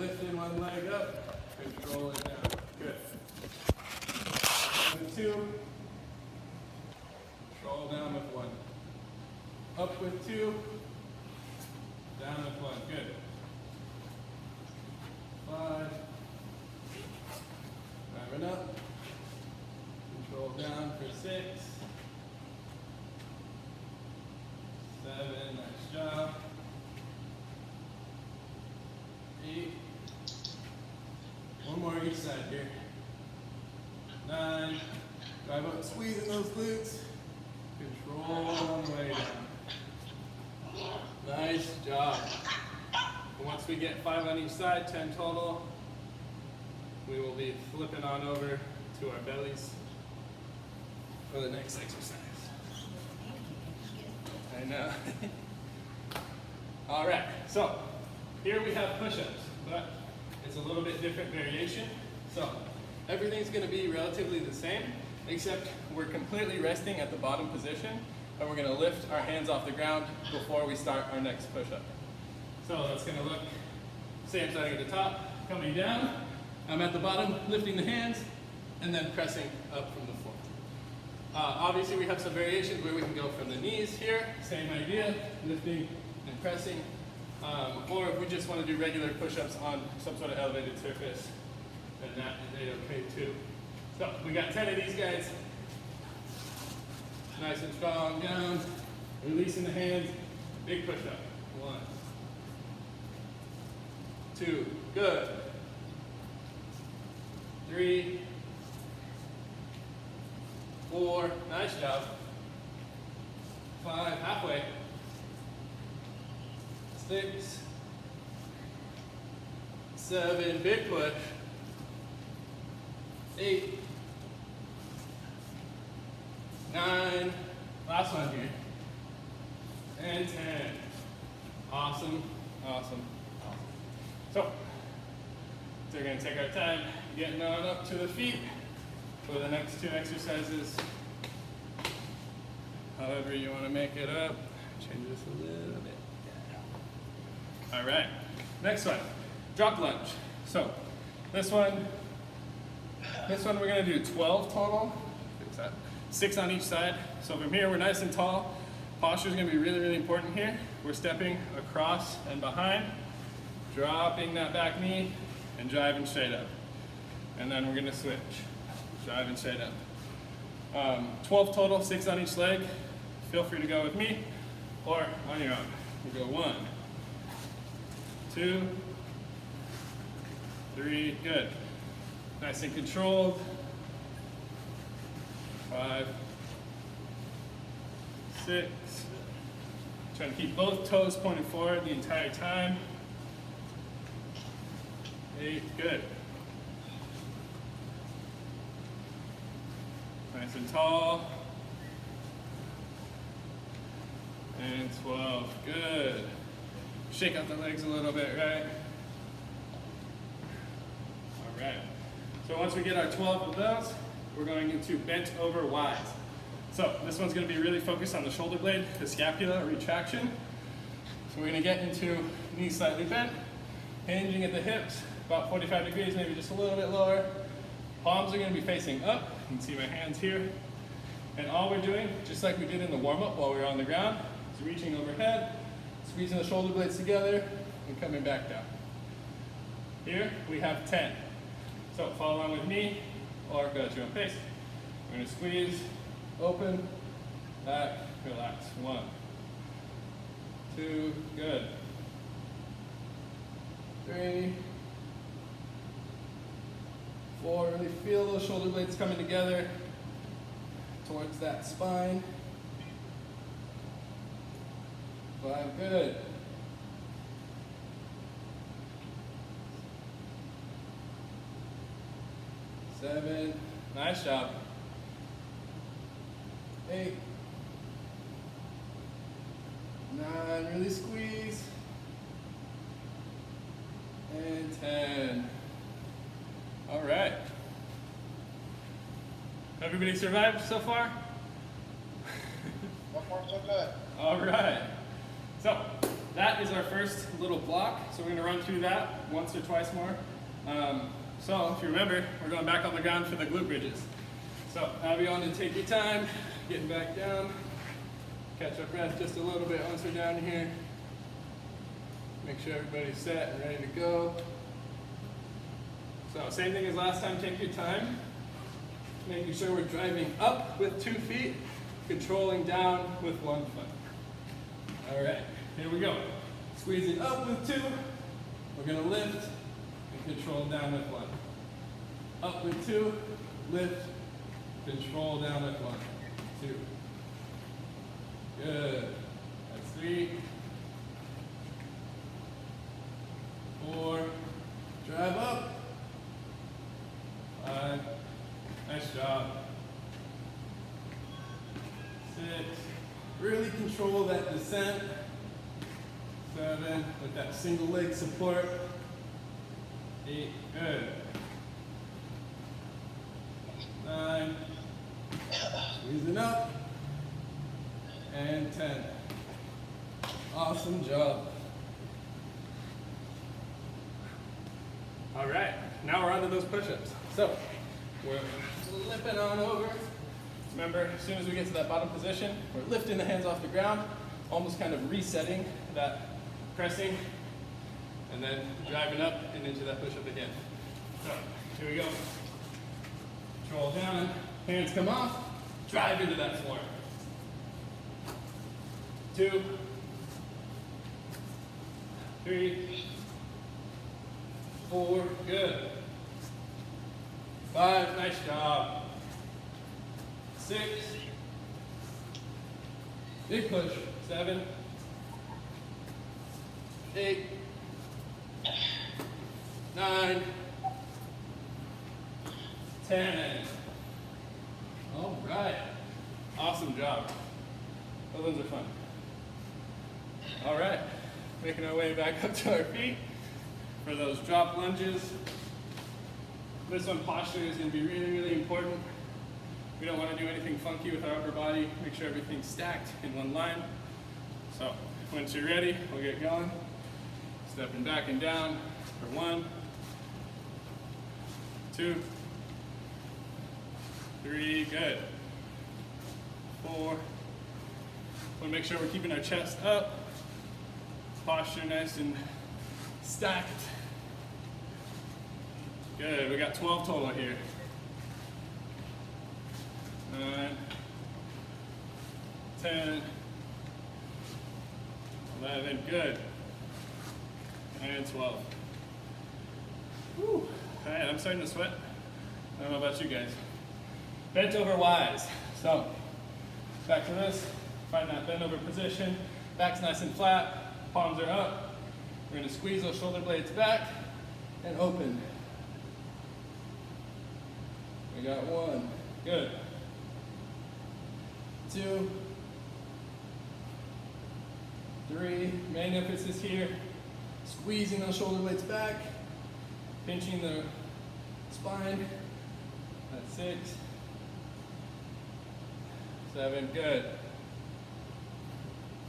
Lifting one leg up, control it down. Good. With two, control down with one. Up with two, down with one. Good. 5. Driving up. Control down for 6. 7. Nice job. 8. One more each side here. 9. Drive up, squeezing those glutes. Control on the way down. Nice job. And once we get 5 on each side, 10 total, we will be flipping on over to our bellies for the next exercise. I know. All right, so here we have push-ups, but it's a little bit different variation. So everything's gonna be relatively the same, except we're completely resting at the bottom position, and we're gonna lift our hands off the ground before we start our next push-up. So that's gonna look, say I'm starting at the top, coming down, I'm at the bottom, lifting the hands, and then pressing up from the floor. Obviously we have some variations where we can go from the knees here, same idea, lifting and pressing, or if we just want to do regular push-ups on some sort of elevated surface, then that is okay too. So we got 10 of these guys, nice and strong, down, releasing the hands, big push-up. 1, 2, good. 3, 4, nice job. 5, halfway. 6, 7, big push. 8, 9, last one here. And 10. Awesome, awesome, awesome. So we're going to take our time getting on up to the feet for the next 2 exercises. However you want to make it up. Change this a little bit. Yeah. All right, next one, drop lunge. So this one we're going to do 12 total. Fix that. 6 on each side. So from here we're nice and tall. Posture is going to be really, really important here. We're stepping across and behind, dropping that back knee, and driving straight up. And then we're gonna switch, driving straight up. 12 total, 6 on each leg. Feel free to go with me or on your own. We go 1, 2, 3, good. Nice and controlled. 5, 6. Trying to keep both toes pointed forward the entire time. 8, good. Nice and tall. And 12, good. Shake out the legs a little bit, right? All right. So once we get our 12 of those, we're going into bent over Ys. So this one's going to be really focused on the shoulder blade, the scapula retraction. So we're going to get into knees slightly bent, hinging at the hips, about 45 degrees, maybe just a little bit lower. Palms are going to be facing up. You can see my hands here. And all we're doing, just like we did in the warm-up while we were on the ground, is reaching overhead, squeezing the shoulder blades together, and coming back down. Here we have 10. So follow along with me, or go at your own pace. We're going to squeeze, open, back, relax. 1, 2, good. 3, 4, really feel those shoulder blades coming together towards that spine. 5, good. 7, nice job. 8, 9, really squeeze. And 10. All right. Everybody survived so far? So far, so good. All right. So that is our first little block. So we're gonna run through that once or twice more. So if you remember, we're going back on the ground for the glute bridges. So have you on to take your time, getting back down. Catch our breath just a little bit once we're down here. Make sure everybody's set and ready to go. So same thing as last time, take your time. Making sure we're driving up with 2 feet, controlling down with 1 foot. All right, here we go. Squeezing up with 2. We're gonna lift and control down with 1. Up with 2, lift, control down with 1, 2. Good. That's 3, 4. Drive up. 5. Nice job. 6. Really control that descent. 7. With that single leg support. 8. Good. 9. Squeezing up. And 10. Awesome job. All right, now we're on to those push-ups. So we're flipping on over. Remember, as soon as we get to that bottom position, we're lifting the hands off the ground, almost kind of resetting that pressing, and then driving up and into that push-up again. So here we go. Control down, hands come off, drive into that floor. 2, 3, 4, good. 5, nice job. 6, big push. 7, 8, 9, 10. All right. Awesome job. Oh, those are fun. All right. Making our way back up to our feet for those drop lunges. This one, posture is going to be really, really important. We don't want to do anything funky with our upper body. Make sure everything's stacked in one line. So once you're ready, we'll get going. Stepping back and down for 1, 2, 3, good. 4. Want to make sure we're keeping our chest up. Posture nice and stacked. Good, we got 12 total here. 9, 10, 11, good. And 12. Whew. All right, I'm starting to sweat. I don't know about you guys. Bent over wise. So, back to this. Find that bent over position. Back's nice and flat. Palms are up. We're going to squeeze those shoulder blades back and open. We got 1. Good. 2, 3. Main emphasis here. Squeezing those shoulder blades back. Pinching the spine. That's 6. 7. Good.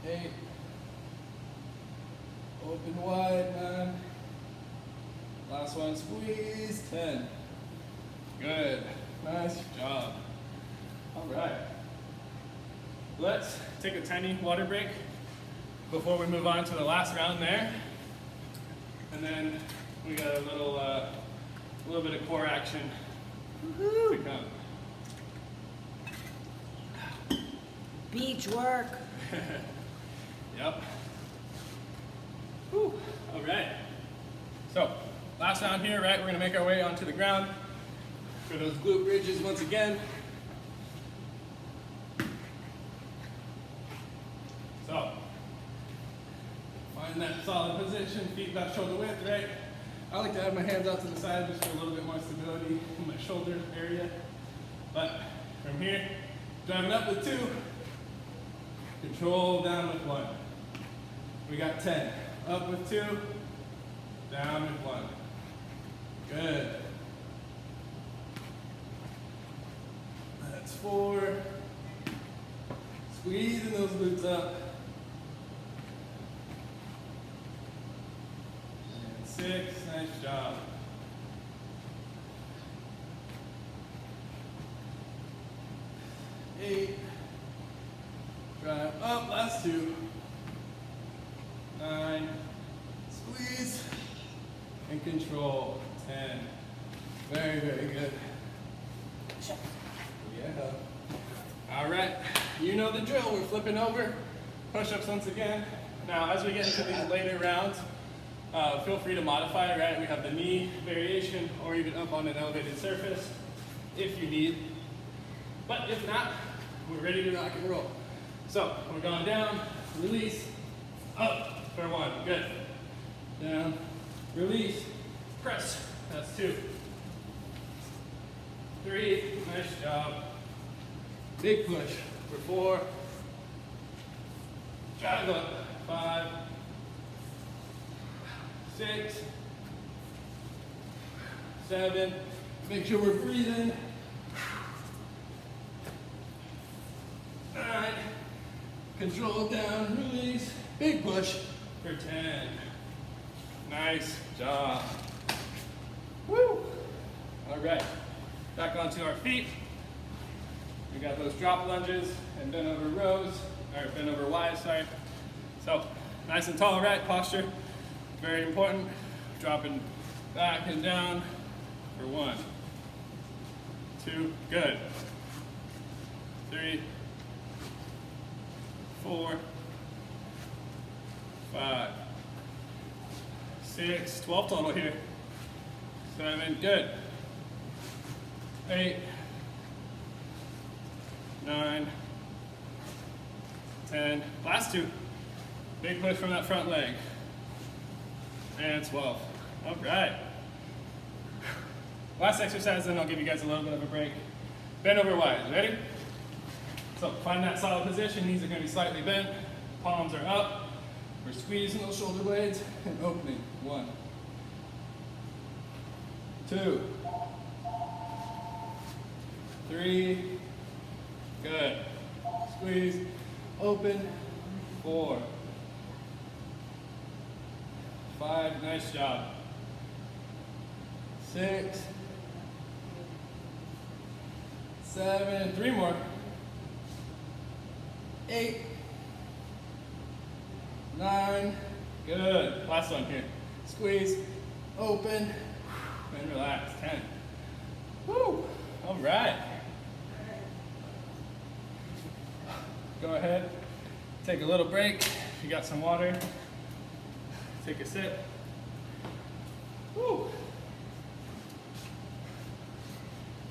8. Open wide, 9. Last one, squeeze, 10. Good, nice job. All right. Let's take a tiny water break before we move on to the last round there. And then we got a little bit of core action to come. Beach work. Yep. Whew. All right. So, last round here, right? We're going to make our way onto the ground for those glute bridges once again. So, find that solid position, feet about shoulder width, right? I like to have my hands out to the side just for a little bit more stability in my shoulder area. But from here, driving up with 2, control down with 1. We got 10. Up with 2, down with 1. Good. That's 4. Squeezing those glutes up. job. Eight. Drive up, last two. 9. Squeeze. And control. 10. Very, very good. Yeah. All right, you know the drill. We're flipping over. Push-ups once again. Now, as we get into these later rounds, feel free to modify it, right? We have the knee variation or even up on an elevated surface if you need. But if not, we're ready to rock and roll. So we're going down, release, up for 1, good. Down, release, press, that's 2. 3, nice job. Big push for 4. Drive up, 5, 6, 7. Make sure we're breathing. 9. Control down, release. Big push for 10. Nice job. Woo! All right, back onto our feet. We got those drop lunges and bent over rows, or bent over Y's, sorry. So, nice and tall, right? Posture, very important. Dropping back and down for 1, 2, good. 3, 4, 5, 6, 12 total here. 7, good. 8, 9, 10, last 2. Big push from that front leg. And 12. All right. Last exercise, then I'll give you guys a little bit of a break. Bend over wide, ready? So find that solid position, knees are gonna be slightly bent, palms are up. We're squeezing those shoulder blades and opening. 1, 2, 3, good. Squeeze, open, 4, 5, nice job. 6, 7, 3 more. 8, 9, good. Last one here. Squeeze, open, and relax. 10. Woo! All right. Go ahead, take a little break. If you got some water, take a sip. Woo!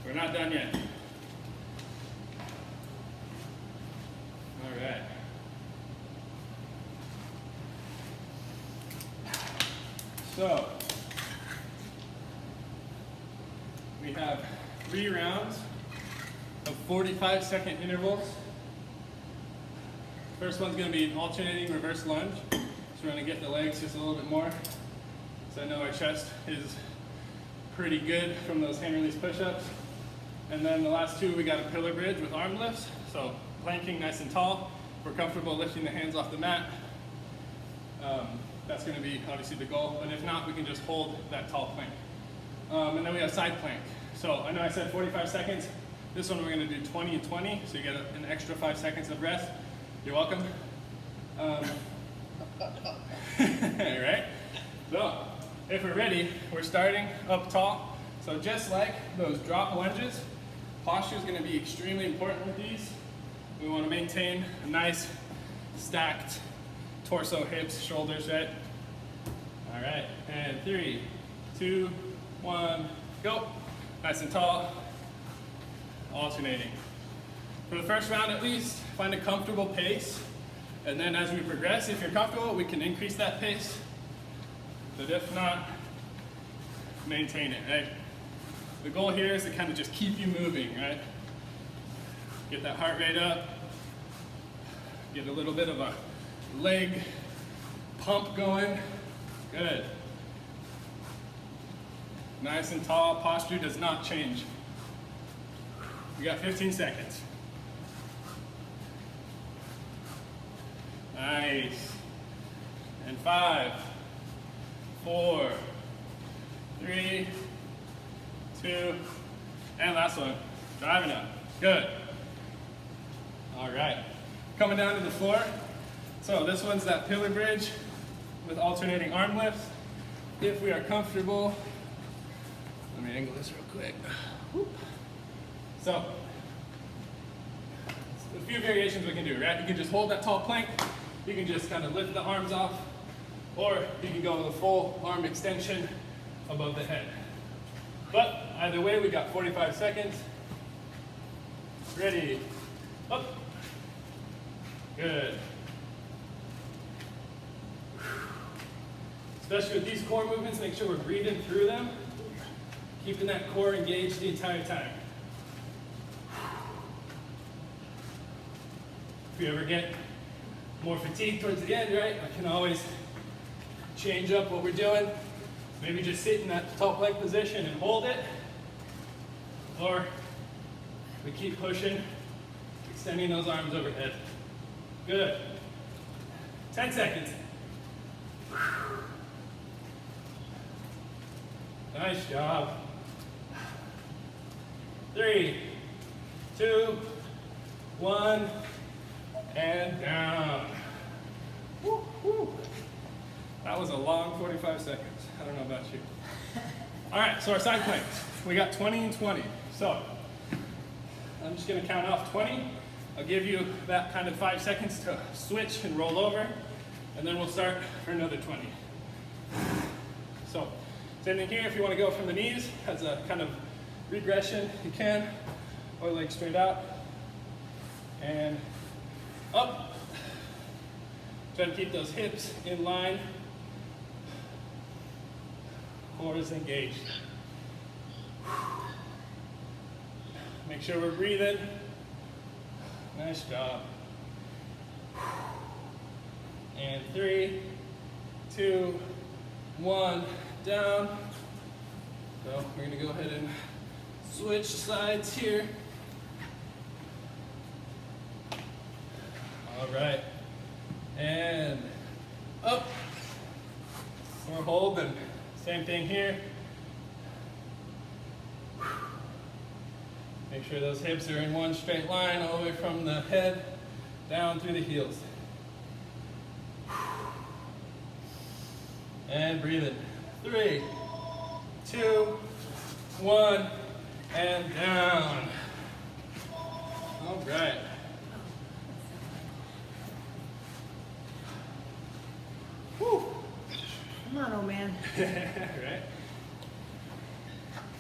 We're not done yet. All right. So, we have 3 rounds of 45-second intervals. First one's going to be an alternating reverse lunge. So we're going to get the legs just a little bit more. So I know our chest is pretty good from those hand release push-ups. And then the last 2, we got a pillar bridge with arm lifts. So planking nice and tall. We're comfortable lifting the hands off the mat. That's going to be obviously the goal. But if not, we can just hold that tall plank. And then we have side plank. So I know I said 45 seconds. This one we're going to do 20 and 20. So you get an extra 5 seconds of rest. You're welcome. Right? So, if we're ready, we're starting up tall. So just like those drop lunges, posture is going to be extremely important with these. We want to maintain a nice stacked torso, hips, shoulders, right? All right, and 3, 2, 1, go. Nice and tall, alternating. For the first round at least, find a comfortable pace. And then as we progress, if you're comfortable, we can increase that pace. But if not, maintain it, right? The goal here is to kind of just keep you moving, right? Get that heart rate up. Get a little bit of a leg pump going. Good. Nice and tall, posture does not change. We got 15 seconds. Nice. And 5, 4, 2, and last one. Driving up. Good. All right. Coming down to the floor. So this one's that pillar bridge with alternating arm lifts. If we are comfortable, let me angle this real quick. Whoop. So, a few variations we can do, right? You can just hold that tall plank. You can just kind of lift the arms off, or you can go with a full arm extension above the head. But either way, we got 45 seconds. Ready, up. Good. Especially with these core movements, make sure we're breathing through them, keeping that core engaged the entire time. If you ever get more fatigued towards the end, right, I can always change up what we're doing. Maybe just sit in that tall plank position and hold it. Or we keep pushing, extending those arms overhead. Good. 10 seconds. Nice job. 3, 2, 1, and down. Woo, woo. That was a long 45 seconds. I don't know about you. All right, so our side planks. We got 20 and 20. So I'm just gonna count off 20. I'll give you that kind of 5 seconds to switch and roll over, and then we'll start for another 20. So same thing here, if you want to go from the knees as a kind of regression, you can, or legs straight out, and up. Try to keep those hips in line, core is engaged. Make sure we're breathing. Nice job. And 3, 2, 1, down. So we're gonna go ahead and switch sides here. All right, and up. We're holding. Same thing here. Make sure those hips are in one straight line all the way from the head down through the heels. And breathe in. 3, 2, 1, and down. All right. Whew. Come on, old man. Right?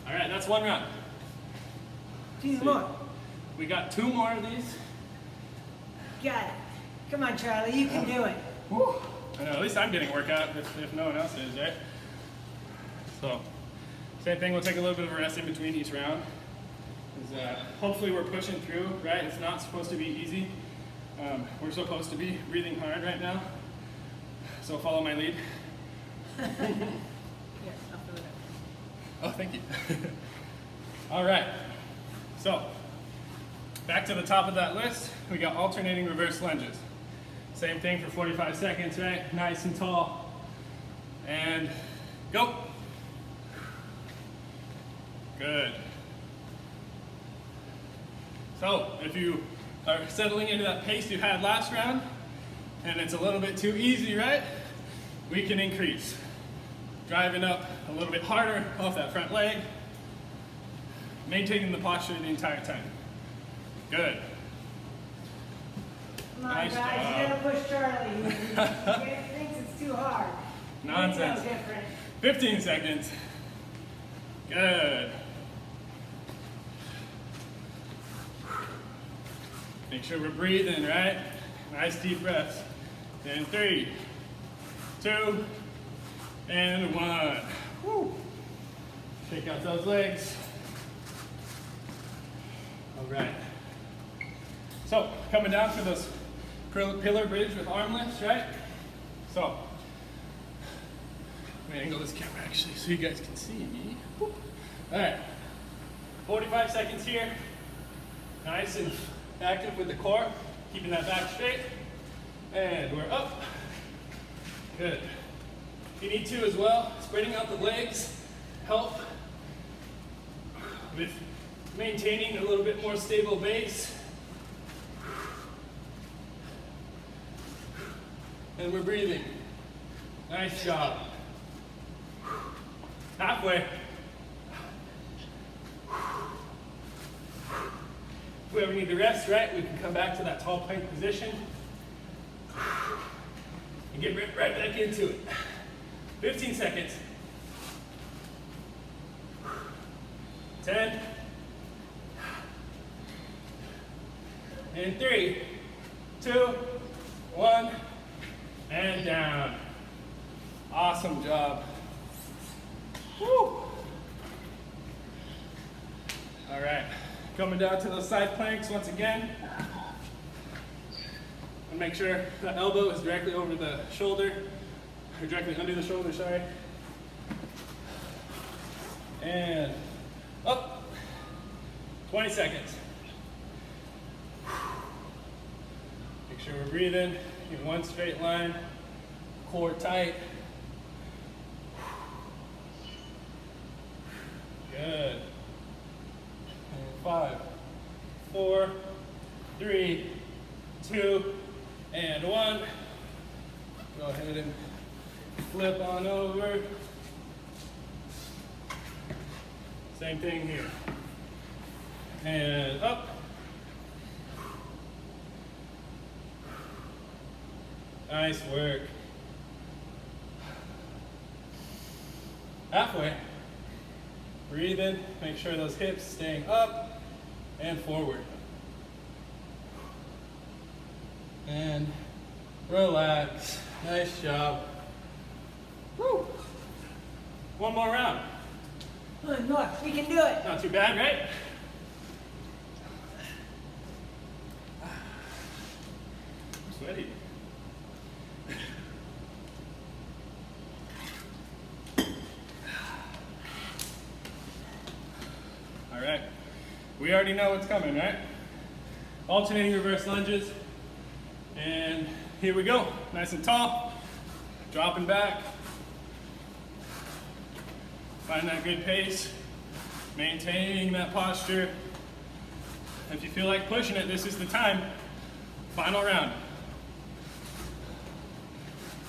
All right, that's one round. 2 more. We got 2 more of these. Got it. Come on, Charlie, you can do it. Whew. I know, at least I'm getting a workout if no one else is, right? So, same thing, we'll take a little bit of a rest in between each round. Hopefully we're pushing through, right? It's not supposed to be easy. We're supposed to be breathing hard right now. So follow my lead. Yes, I'll fill it up. Oh, thank you. All right, so back to the top of that list, we got alternating reverse lunges. Same thing for 45 seconds, right? Nice and tall. And go. Good. So if you are settling into that pace you had last round, and it's a little bit too easy, right? We can increase. Driving up a little bit harder off that front leg, maintaining the posture the entire time. Good. Come on, Nice guys, job. you gotta push Charlie. He thinks it's too hard. Nonsense. It's no different. 15 seconds. Good. Make sure we're breathing, right? Nice deep breaths. And 3, 2, and 1. Woo. Shake out those legs. All right. So, coming down for those pillar bridge with arm lifts, right? So, let me angle this camera actually so you guys can see me. Woo. All right. 45 seconds here. Nice and active with the core, keeping that back straight. And we're up. Good. If you need to as well, spreading out the legs help with maintaining a little bit more stable base. And we're breathing. Nice job. Halfway. If we ever need to rest, right, we can come back to that tall plank position and get right back into it. 15 seconds. 10. And 3, 2, 1, and down. Awesome job. Woo! All right, coming down to those side planks once again. And make sure the elbow is directly over the shoulder, or directly under the shoulder, sorry. And up. 20 seconds. Make sure we're breathing in one straight line, core tight. Good. And 5, 4, 3, 2, and 1. Go ahead and flip on over. Same thing here. And up. Nice work. Halfway. Breathe in, make sure those hips staying up and forward. And relax. Nice job. Woo! One more round. One more. We can do it. Not too bad, right? I'm sweaty. All right. We already know what's coming, right? Alternating reverse lunges. And here we go. Nice and tall. Dropping back. Find that good pace. Maintaining that posture. If you feel like pushing it, this is the time. Final round.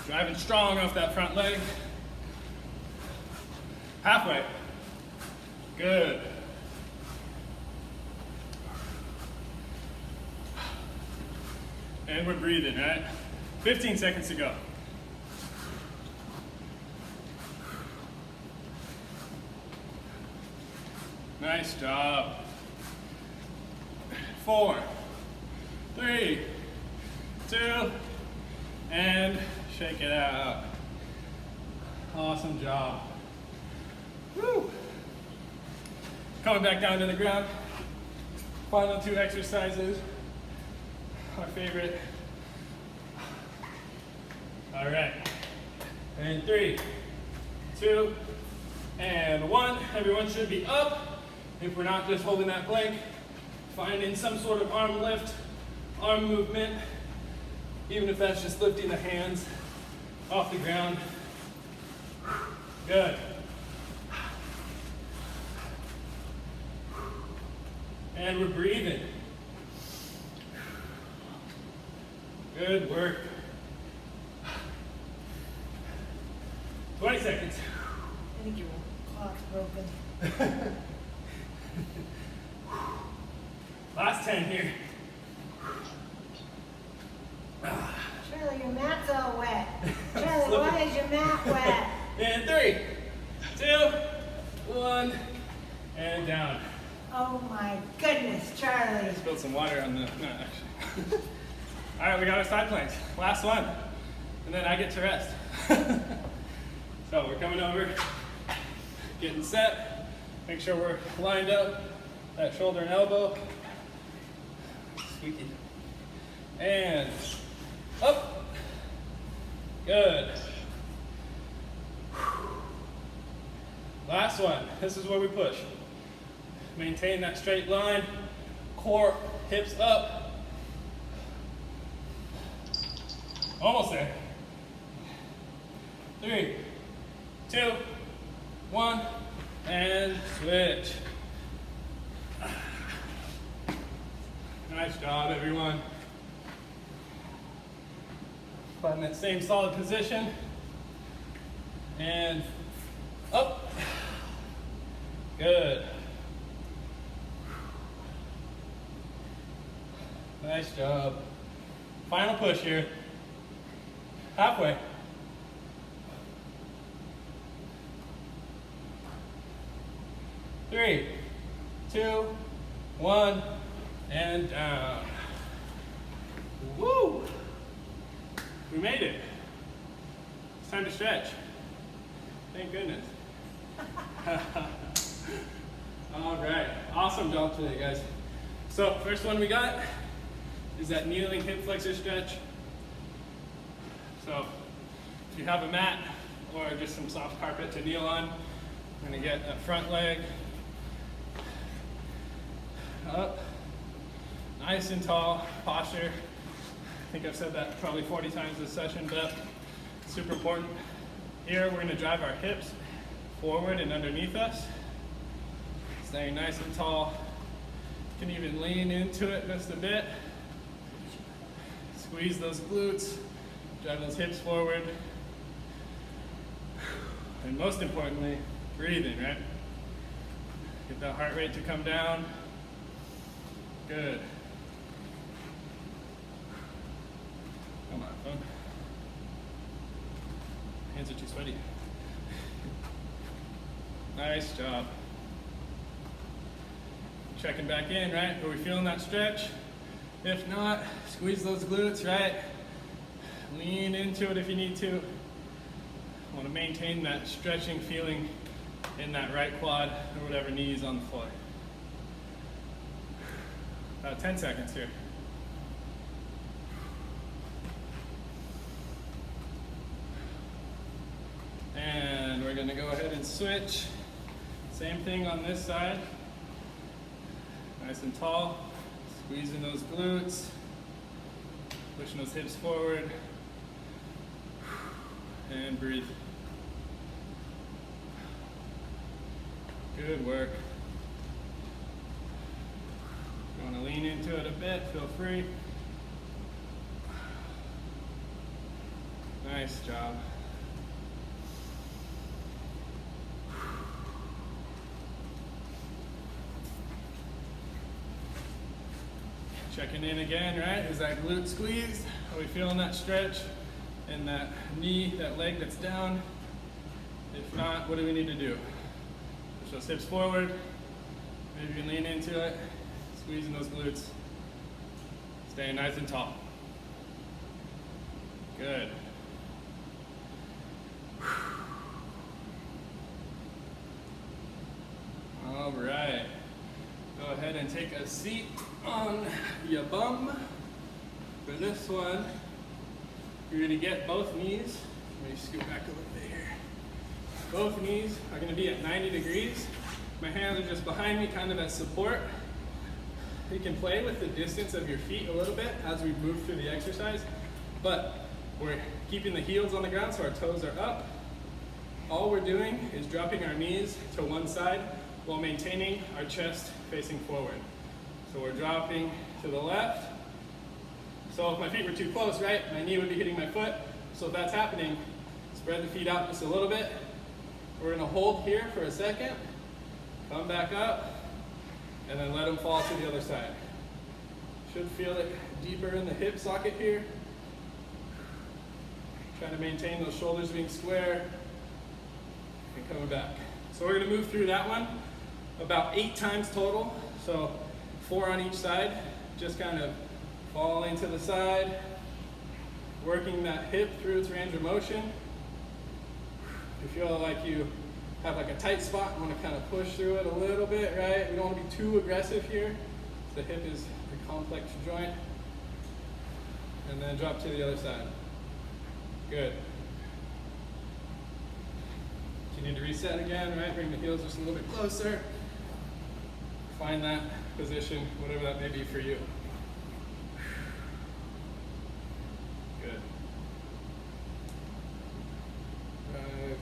Driving strong off that front leg. Halfway. Good. And we're breathing, right? 15 seconds to go. Nice job. 4, 3, 2, and shake it out. Awesome job. Woo! Coming back down to the ground. Final 2 exercises. Our favorite. All right. And 3, 2, and 1. Everyone should be up. If we're not, just holding that plank. Finding some sort of arm lift, arm movement, even if that's just lifting the hands off the ground. Good. And we're breathing. Good work. 20 seconds. I think your clock's broken. Last 10 here. Charlie, your mat's all wet. Charlie, why is your mat wet? And 3, 2, 1, and down. Oh my goodness, Charlie. Spilled some water on the, no, actually. All right, we got our side planks. Last one, and then I get to rest. So we're coming over, getting set. Make sure we're lined up, that shoulder and elbow. Squeaky. And up. Good. Last one. This is where we push. Maintain that straight line. Core, hips up. Almost there. 3, 2, 1, and switch. Nice job, everyone. Find that same solid position. And up. Good. Nice job. Final push here. Halfway. Three, two, one, and down. Woo! We made it. It's time to stretch. Thank goodness. All right, awesome job today, guys. So first one we got is that kneeling hip flexor stretch. So if you have a mat or just some soft carpet to kneel on, we're gonna get that front leg up, nice and tall posture. I think I've said that probably 40 times this session, but super important. Here we're gonna drive our hips forward and underneath us, staying nice and tall. You can even lean into it just a bit. Squeeze those glutes, drive those hips forward. And most importantly, breathing, right? Get that heart rate to come down. Good. Come on, phone. Hands are too sweaty. Nice job. Checking back in, right? Are we feeling that stretch? If not, squeeze those glutes, right? Lean into it if you need to. Want to maintain that stretching feeling in that right quad or whatever knee is on the floor. About 10 seconds here. And we're going to go ahead and switch. Same thing on this side. Nice and tall. Squeezing those glutes. Pushing those hips forward. And breathe. Good work. You want to lean into it a bit, feel free. Nice job. Checking in again, right? Is that glute squeezed? Are we feeling that stretch in that knee, that leg that's down? If not, what do we need to do? Push those hips forward. Maybe you can lean into it. Squeezing those glutes. Staying nice and tall. Good. All right. Go ahead and take a seat on your bum. For this one, you're gonna get both knees. Let me scoot back a little bit here. Both knees are gonna be at 90 degrees. My hands are just behind me, kind of as support. You can play with the distance of your feet a little bit as we move through the exercise, but we're keeping the heels on the ground so our toes are up. All we're doing is dropping our knees to one side while maintaining our chest facing forward. So we're dropping to the left. So if my feet were too close, right, my knee would be hitting my foot. So if that's happening, spread the feet out just a little bit. We're gonna hold here for a second, come back up, and then let them fall to the other side. Should feel it deeper in the hip socket here. Trying to maintain those shoulders being square and coming back. So we're gonna move through that one about 8 times total. So 4 on each side, just kind of falling to the side, working that hip through its range of motion. If you feel like you have like a tight spot, you want to kind of push through it a little bit, right? We don't want to be too aggressive here. The hip is a complex joint. And then drop to the other side. Good. If you need to reset again, right? Bring the heels just a little bit closer. Find that position, whatever that may be for you. Good. 5. 4.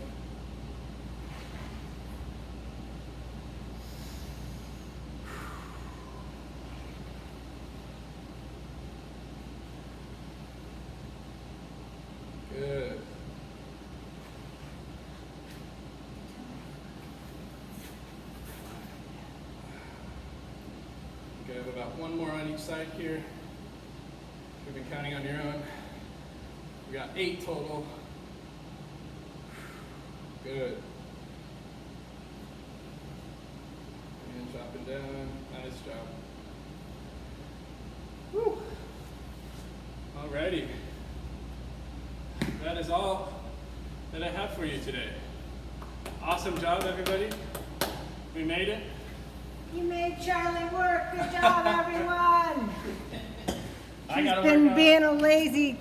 about one more on each side here. We've been counting on your own. We got 8 total. Good. And dropping down. Nice job. Woo. Alrighty. That is all that I have for you today. Awesome job, everybody. We made it. You made Charlie work. Good job, everyone. I She's gotta been work out. being a lazy